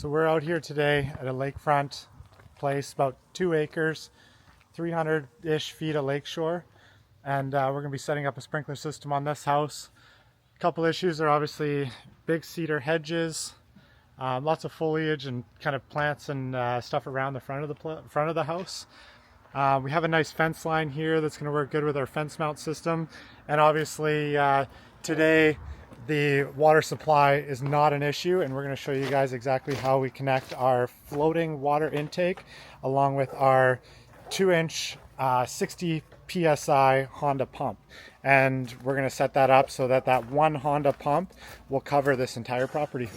So we're out here today at a lakefront place, about 2 acres, 300-ish feet of lakeshore, and we're going to be setting up a sprinkler system on this house. A couple issues are obviously big cedar hedges, lots of foliage and kind of plants and stuff around the front of the house. We have a nice fence line here that's going to work good with our fence mount system, and obviously today the water supply is not an issue, and we're going to show you guys exactly how we connect our floating water intake along with our 2-inch 60 psi Honda pump, and we're going to set that up so that that one Honda pump will cover this entire property.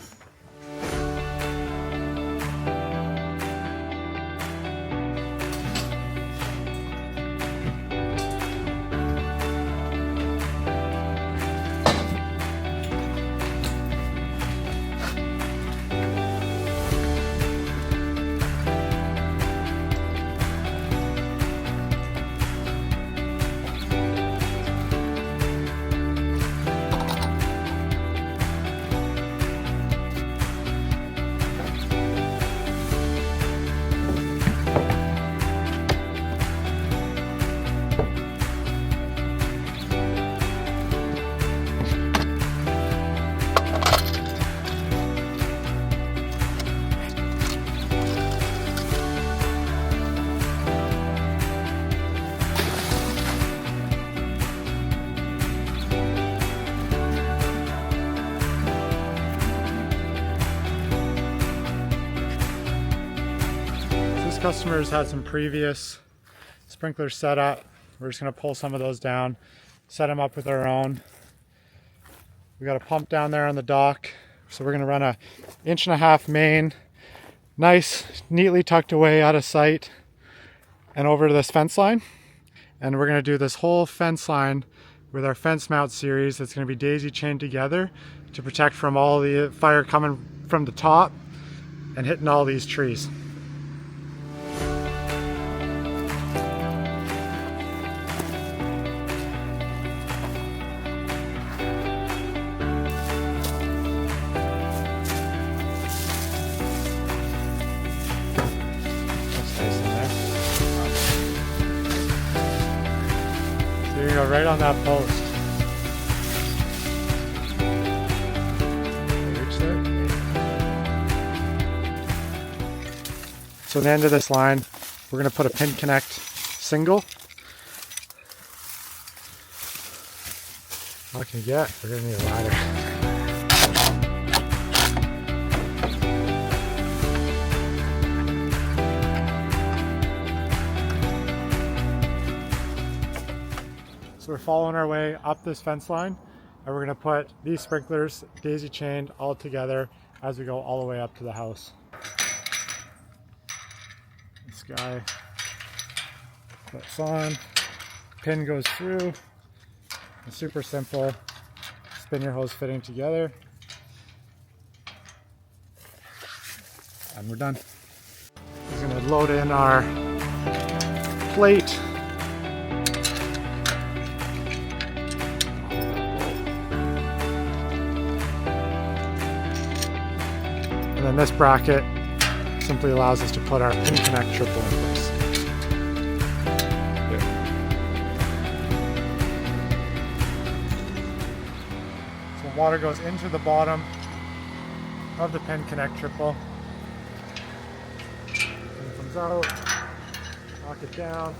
Customers had some previous sprinklers set up. We're just going to pull some of those down, set them up with our own. We got a pump down there on the dock, so we're going to run a 1.5-inch main, nice, neatly tucked away out of sight, and over to this fence line. And we're going to do this whole fence line with our fence mount series that's going to be daisy chained together to protect from all the fire coming from the top and hitting all these trees. You're gonna go right on that post. Reach there. So at the end of this line, we're gonna put a pin connect single. What can you get? We're gonna need a ladder. So we're following our way up this fence line, and we're going to put these sprinklers daisy chained all together as we go all the way up to the house. This guy clips on, pin goes through. It's super simple. Spin your hose fitting together, and we're done. We're going to load in our plate. And then this bracket simply allows us to put our pin connect triple in place. So water goes into the bottom of the pin connect triple. It comes out, lock it down.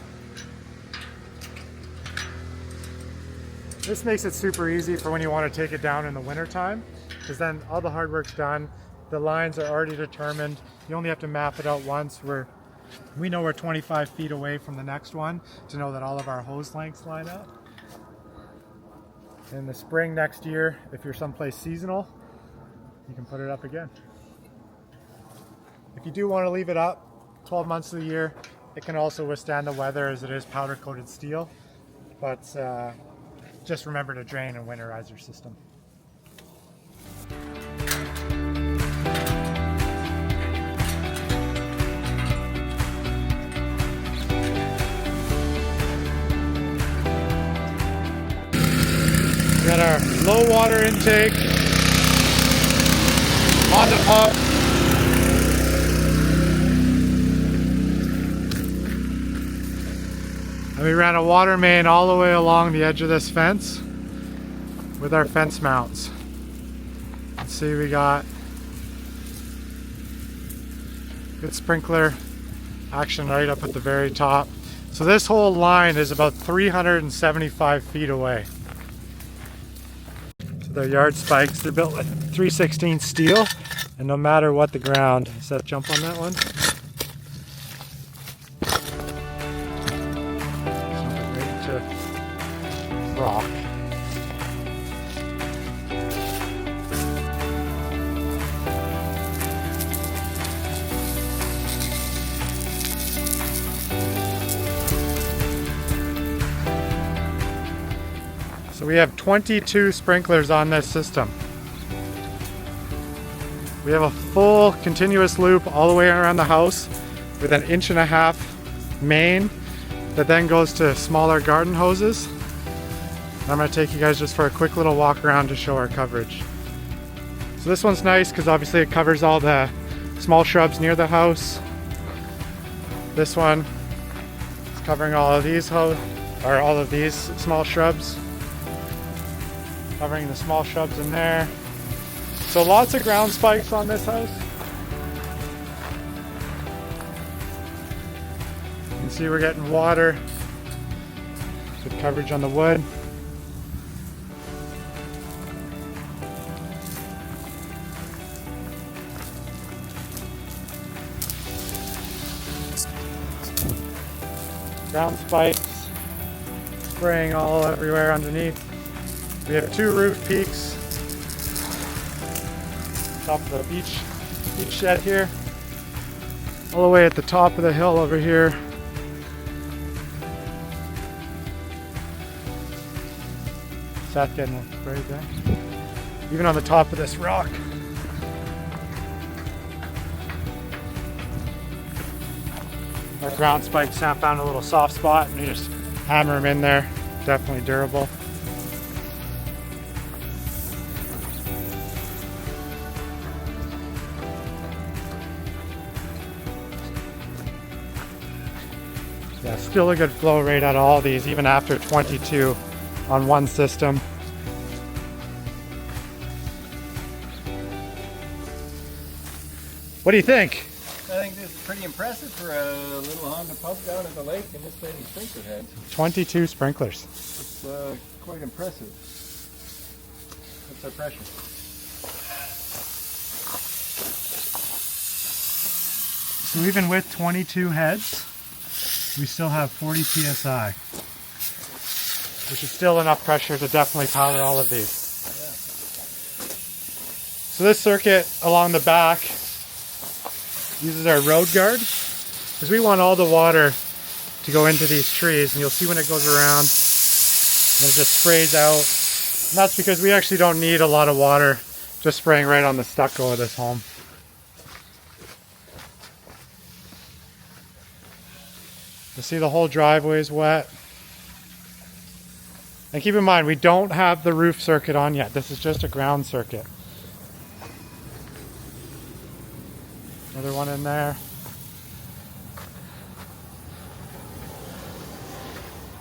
This makes it super easy for when you want to take it down in the winter time, because then all the hard work's done. The lines are already determined. You only have to map it out once. We know we're 25 feet away from the next one to know that all of our hose lengths line up. In the spring next year, if you're someplace seasonal, you can put it up again. If you do want to leave it up 12 months of the year, it can also withstand the weather as it is powder coated steel. But just remember to drain and winterize your system. We got our low water intake on the pump. And we ran a water main all the way along the edge of this fence with our fence mounts. Let's see, we got good sprinkler action right up at the very top. So this whole line is about 375 feet away. So they're yard spikes. They're built with 3/16 steel, and no matter what the ground, does that jump on that one? Right to rock. So we have 22 sprinklers on this system. We have a full continuous loop all the way around the house with an 1.5 inch main that then goes to smaller garden hoses. I'm going to take you guys just for a quick little walk around to show our coverage. So this one's nice because obviously it covers all the small shrubs near the house. This one is covering all of these small shrubs. Covering the small shrubs in there. So lots of ground spikes on this house. You can see we're getting water. Good coverage on the wood. Ground spikes spraying all everywhere underneath. We have 2 roof peaks. Top of the beach shed here. All the way at the top of the hill over here. Is that getting sprayed there? Even on the top of this rock. Our ground spikes found a little soft spot and we just hammer them in there. Definitely durable. Yeah, still a good flow rate out of all these, even after 22 on one system. What do you think? I think this is pretty impressive for a little Honda pump down at the lake and this many sprinkler heads. 22 sprinklers. It's quite impressive. What's our pressure? So even with 22 heads, we still have 40 psi, which is still enough pressure to definitely power all of these. Yeah. So this circuit along the back uses our road guard because we want all the water to go into these trees, and you'll see when it goes around and it just sprays out. And that's because we actually don't need a lot of water just spraying right on the stucco of this home. You'll see the whole driveway is wet. And keep in mind, we don't have the roof circuit on yet. This is just a ground circuit. Another one in there.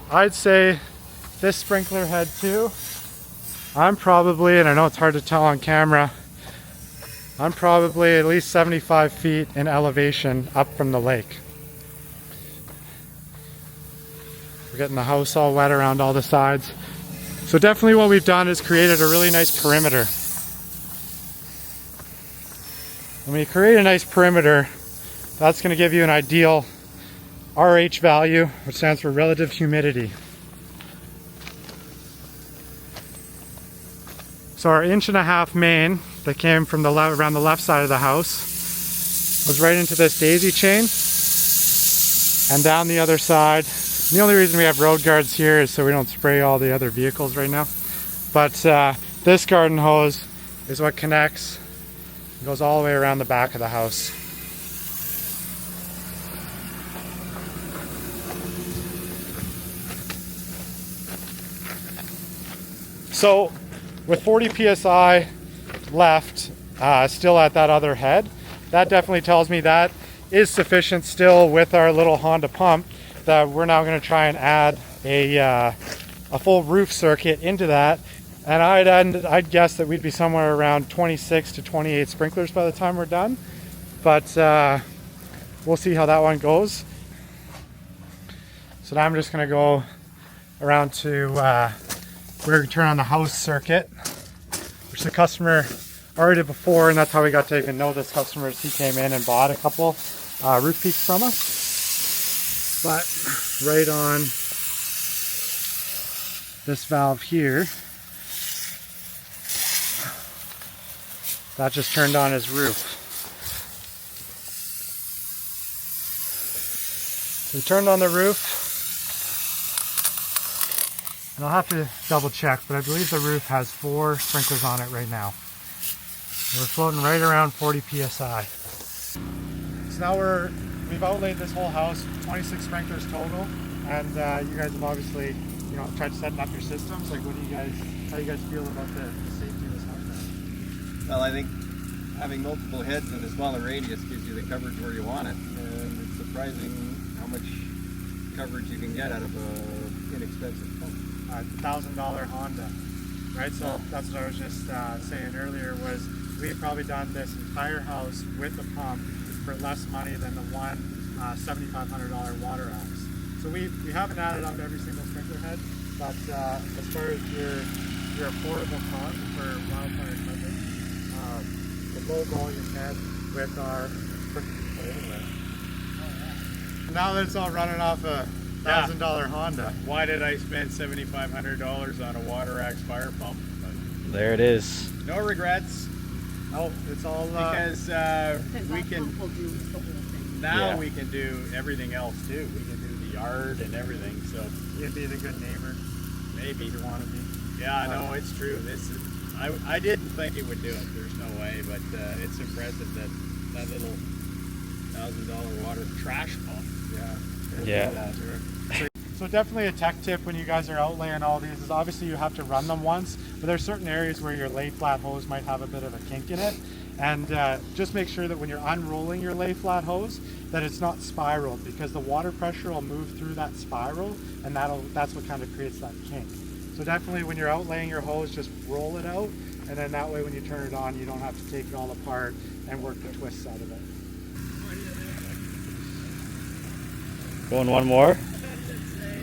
I'd say this sprinkler head too. I'm probably, and I know it's hard to tell on camera, I'm probably at least 75 feet in elevation up from the lake. We're getting the house all wet around all the sides. So definitely what we've done is created a really nice perimeter. When you create a nice perimeter, that's going to give you an ideal RH value, which stands for relative humidity. So our 1.5 inch main that came from around the left side of the house was right into this daisy chain and down the other side. And the only reason we have road guards here is so we don't spray all the other vehicles right now. But this garden hose is what connects and goes all the way around the back of the house. So with 40 psi left still at that other head, that definitely tells me that is sufficient still with our little Honda pump we're now going to try and add a full roof circuit into that. And I'd guess that we'd be somewhere around 26 to 28 sprinklers by the time we're done. But we'll see how that one goes. So now I'm just going to go around to, we're going to turn on the house circuit, which the customer already did before, and that's how we got to even know this customer. He came in and bought a couple roof peaks from us. But right on this valve here, that just turned on his roof. So we turned on the roof, and I'll have to double check, but I believe the roof has 4 sprinklers on it right now. We're floating right around 40 psi. So now we've outlaid this whole house, 26 sprinklers total, and you guys have obviously, tried setting up your systems. Like, how do you guys feel about the safety of this house now? Well, I think having multiple heads in a smaller radius gives you the coverage where you want it, and it's surprising how much coverage you can get out of an inexpensive pump. $1,000 Honda, right? So that's what I was just saying earlier, was we've probably done this entire house with the pump for less money than the one $7,500 water axe. So we haven't added up every single sprinkler head, but as far as your affordable cost for Wildfire coverage, the low volume head with our sprinkler. Now that it's all running off a $1,000 Honda. Why did I spend $7,500 on a water axe fire pump? But There it is. no regrets, Oh, it's all because we can now Yeah. we can do everything else too. We can do the yard and everything. So you'd be the good neighbor maybe if you want to be. Yeah, no, it's true. This is, I didn't think it would do it. There's no way, but it's impressive that little $1,000 water trash pump. Yeah. So definitely a tech tip when you guys are outlaying all these is obviously you have to run them once, but there's certain areas where your lay flat hose might have a bit of a kink in it. And just make sure that when you're unrolling your lay flat hose that it's not spiraled, because the water pressure will move through that spiral, and that's what kind of creates that kink. So definitely when you're outlaying your hose, just roll it out, and then that way when you turn it on you don't have to take it all apart and work the twists out of it. Going one more?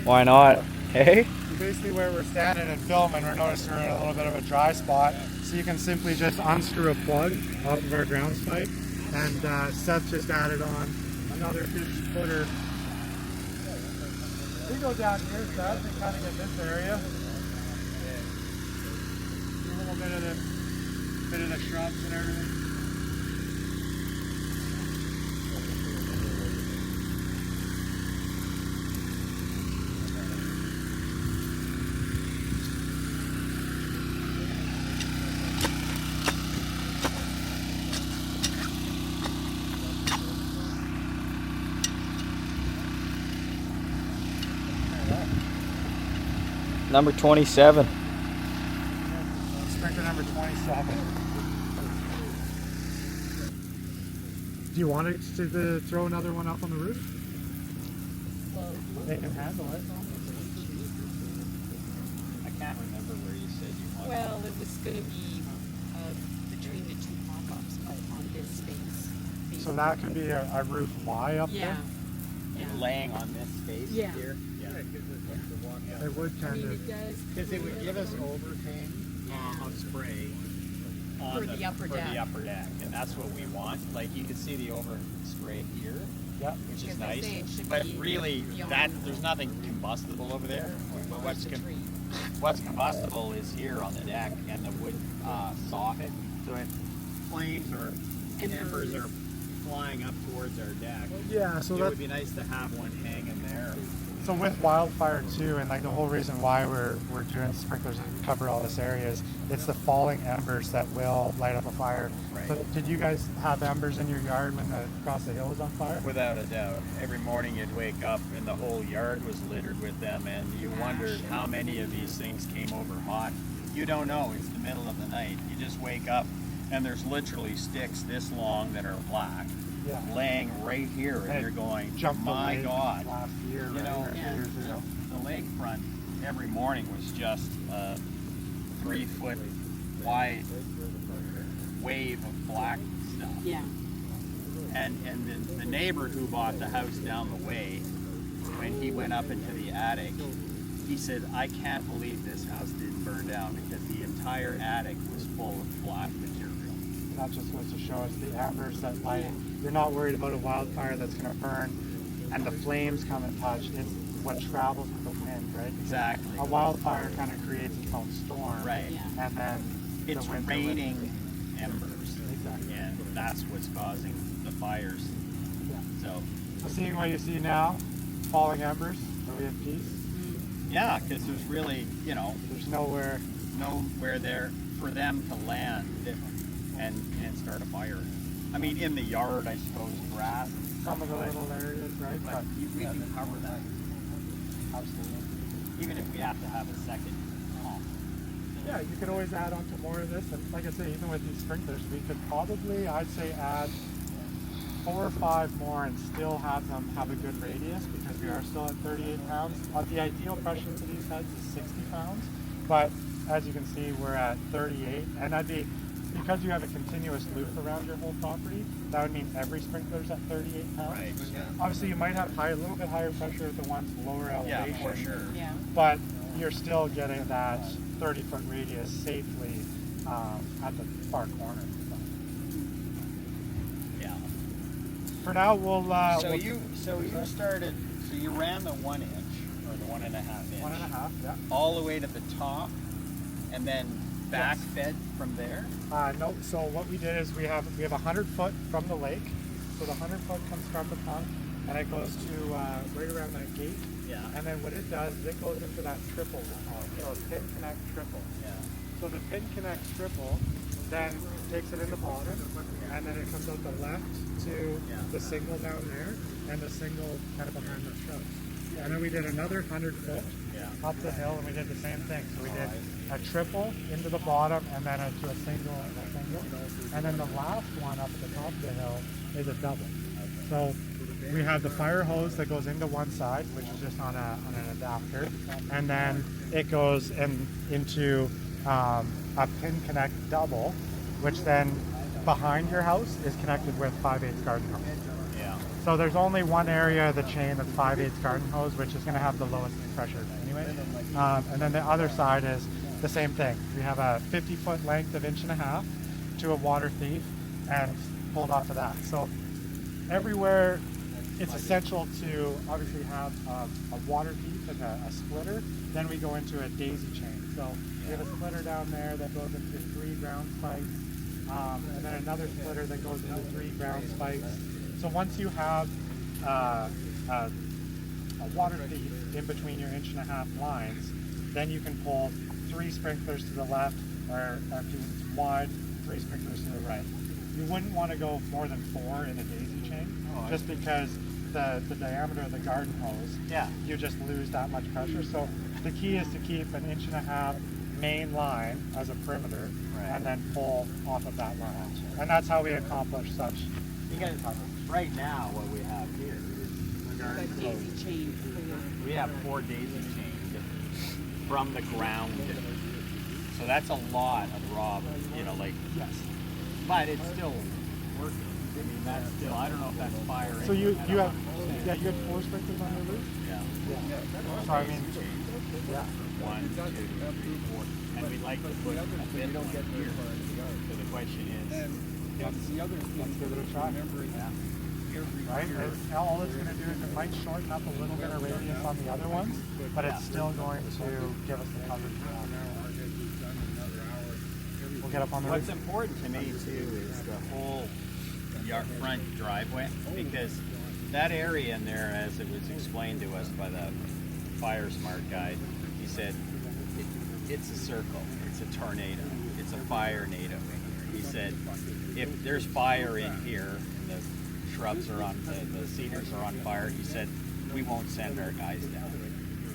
Why not? Hey? Basically where we're standing and filming, we're noticing we're in a little bit of a dry spot, so you can simply just unscrew a plug off of our grounds pipe, and Seth just added on another 50-footer. We go down here, Seth, and kind of get this area. Do a little bit of the shrubs and everything. Number 27. Sprinkler number 27. Do you want it to throw another one up on the roof? They can handle it. I can't remember where you said you wanted. Well, it was going to be between the two pop-ups, but on this space. So that could be a roof Y up Yeah. Yeah. Laying on this space Yeah. here. Yeah. there? It would I kind mean, of. it does. Because it would give us overhang of spray on For the upper for deck. the upper deck, and that's what we want. Like you can see the over spray here, Yeah. which is Because I nice. say it should But be really, beyond there's nothing combustible over there. But Where's the tree? what's combustible is here on the deck, and the wood soffit, so it flames or embers are flying up towards our deck. Yeah, so it that would be nice to have one hanging there. so with Wildfire too, and like the whole reason why we're doing sprinklers and cover all this area is it's the falling embers that will light up a fire. Right. So did you guys have embers in your yard when the across the hill was on fire? Without a doubt. Every morning you'd wake up and the whole yard was littered with them, and you wondered how many of these things came over hot. You don't know. It's the middle of the night. You just wake up and there's literally sticks this long that are black, Yeah. laying right here, and And you're going, Jumped the my lake God. last year, You right, know, or 2 Yeah. years ago. The lakefront every morning was just a 3-foot wide wave of black stuff. Yeah. And the neighbor who bought the house down the way, when he went up into the attic, he said, I can't believe this house didn't burn down because the entire attic was full of black material. That just goes to show us the embers that light. You're not worried about a wildfire that's going to burn and the flames come and touch. It's what travels with the wind, right? Exactly. A wildfire kind of creates its own storm. Right. Yeah. And then It's the wind raining embers. Exactly. And that's what's causing the fires. Yeah. So, So seeing what you see now, falling embers, are we at peace? yeah, because there's really, you know, There's nowhere. nowhere there for them to land and start a fire. I mean, in the yard, I suppose, grass. and Some of the stuff, little areas, right? but But we can cover that, absolutely. even if we have to have a second pump. Yeah, you could always add on to more of this. And like I say, even with these sprinklers, we could probably, I'd say, add 4 or 5 more and still have them have a good radius because we are still at 38 pounds. The ideal pressure to these heads is 60 pounds, but as you can see, we're at 38, and that'd be because you have a continuous loop around your whole property. That would mean every sprinkler's at 38 pounds. Right. Obviously, you might have a little bit higher pressure at the ones lower Yeah, elevation. for sure. Yeah. But you're still getting that 30-foot radius safely at the far corner. Yeah. For now, we'll So you started. So you ran the 1 inch or the 1.5 inch 1.5, yeah. all the way to the top, and then backfed from there. No, so what we did is we have 100 foot from the lake. So the 100 foot comes from the pump, and it goes to right around that gate. Yeah. And then what it does is it goes into that triple, so pin connect triple. Yeah. So the pin connect triple then takes it in the bottom, and then it comes out the left to the single down there, and the single kind of behind the shrubs. And then we did another 100 foot up the hill, and we did the same thing. So we did a triple into the bottom, and then to a single and a single. And then the last one up at the top of the hill is a double. So we have the fire hose that goes into one side, which is just on an adapter, and then it goes into a pin connect double, which then behind your house is connected with 5/8 garden hose. Yeah. So there's only one area of the chain that's 5/8 garden hose, which is going to have the lowest pressure anyway. And then the other side is the same thing. We have a 50-foot length of 1.5 inches to a water thief and pulled off of that. So everywhere it's essential to obviously have a water thief and a splitter. Then we go into a daisy chain. So we have a splitter down there that goes into 3 ground spikes, and then another splitter that goes into 3 ground spikes. So once you have a water thief in between your 1.5-inch lines, then you can pull 3 sprinklers to the left, or if it's wide, 3 sprinklers to the right. You wouldn't want to go more than 4 in a daisy chain, just because the diameter of the garden hose, you just lose that much pressure. So the key is to keep an 1.5-inch main line as a perimeter, and then pull off of that line. And that's how we accomplish such. Because right now, what we have here is The garden hose. daisy chain. We have 4 daisy chains from the ground. So that's a lot of raw, like. Yes. But it's still working. I mean, that's still. I don't know if that's firing. So you have 4 sprinklers on your roof? Yeah. So I mean, yeah. 1, 2, 3, 4, and we'd like to put a bit on here. So the question is, Let's give it a try. Right? All it's going to do is it might shorten up a little bit of radius on the other ones, but it's still going to give us the coverage we want. We'll get up on the what's roof. important to me too is the whole front driveway, because that area in there, as it was explained to us by the fire smart guy, he said it's a circle, it's a tornado, it's a fire nado. He said if there's fire in here and the shrubs are on, the cedars are on fire, he said we won't send our guys down.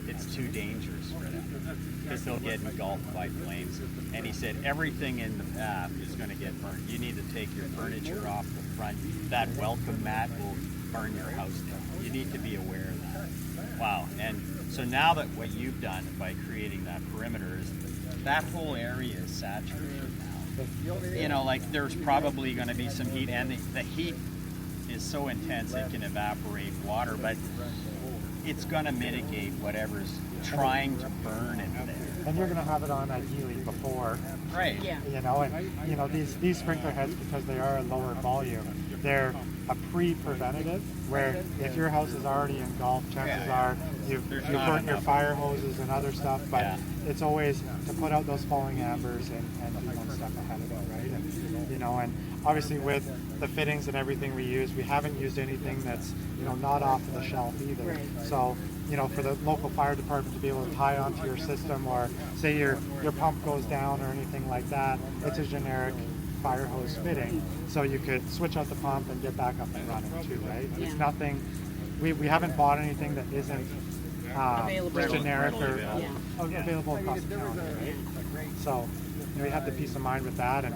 It's too dangerous for them because they'll get engulfed by flames. And he said everything in the path is going to get burned. You need to take your furniture off the front, that welcome mat will burn your house down. You need to be aware of that. Wow. And so now that what you've done by creating that perimeter is that whole area is saturated now. You know, like there's probably going to be some heat, and the heat is so intense it can evaporate water, but it's going to mitigate whatever's trying to burn in there. And you're going to have it on ideally before. Right. Yeah. You know, and you know these sprinkler heads, because they are a lower volume, they're a pre-preventative, where if your house is already engulfed, chances are you've There's burnt not your enough. fire hoses and other stuff, but Yeah. it's always to put out those falling embers and be one step ahead of it, right? And you know, and obviously with the fittings and everything we use, we haven't used anything that's, you know, not off the shelf either. Right. So, you know, for the local fire department to be able to tie onto your system, or say your pump goes down or anything like that, it's a generic fire hose fitting, so you could switch out the pump and get back up and running too, right? Yeah. It's nothing, we haven't bought anything that isn't Available. generic or Readily available. available across the county, right? So, you know, you have the peace of mind with that. And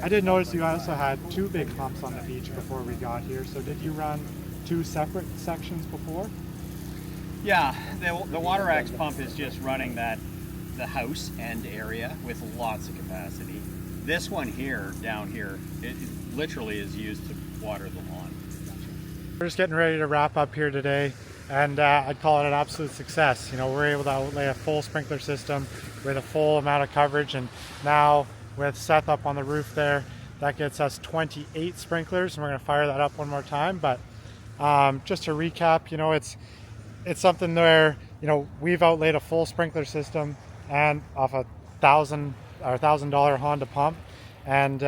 I did notice you also had two big pumps on the beach before we got here, so did you run two separate sections before? Yeah, the Water Axe pump is just running the house end area with lots of capacity. This one here, down here, it literally is used to water the lawn. We're just getting ready to wrap up here today, and I'd call it an absolute success. You know, we're able to outlay a full sprinkler system with a full amount of coverage, and now with Seth up on the roof there, that gets us 28 sprinklers, and we're going to fire that up one more time. But just to recap, you know, it's something where, you know, we've outlaid a full sprinkler system and off $1,000 Honda pump, and you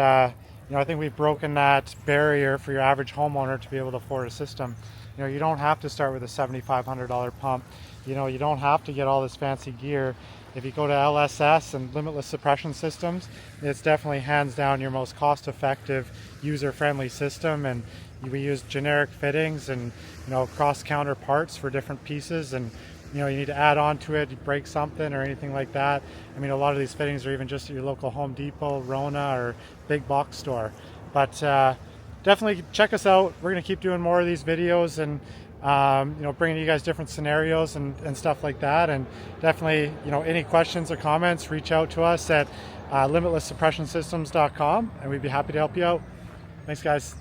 know, I think we've broken that barrier for your average homeowner to be able to afford a system. You know, you don't have to start with a $7,500 pump. You know, you don't have to get all this fancy gear. If you go to LSS and limitless suppression systems, it's definitely hands down your most cost-effective, user-friendly system. And we use generic fittings and, you know, cross-counter parts for different pieces. And you know, you need to add on to it, you break something or anything like that. I mean, a lot of these fittings are even just at your local Home Depot, Rona, or big box store. But definitely check us out. We're going to keep doing more of these videos, and you know, bringing you guys different scenarios and stuff like that. And definitely, you know, any questions or comments, reach out to us at limitlesssuppressionsystems.com, and we'd be happy to help you out. Thanks, guys.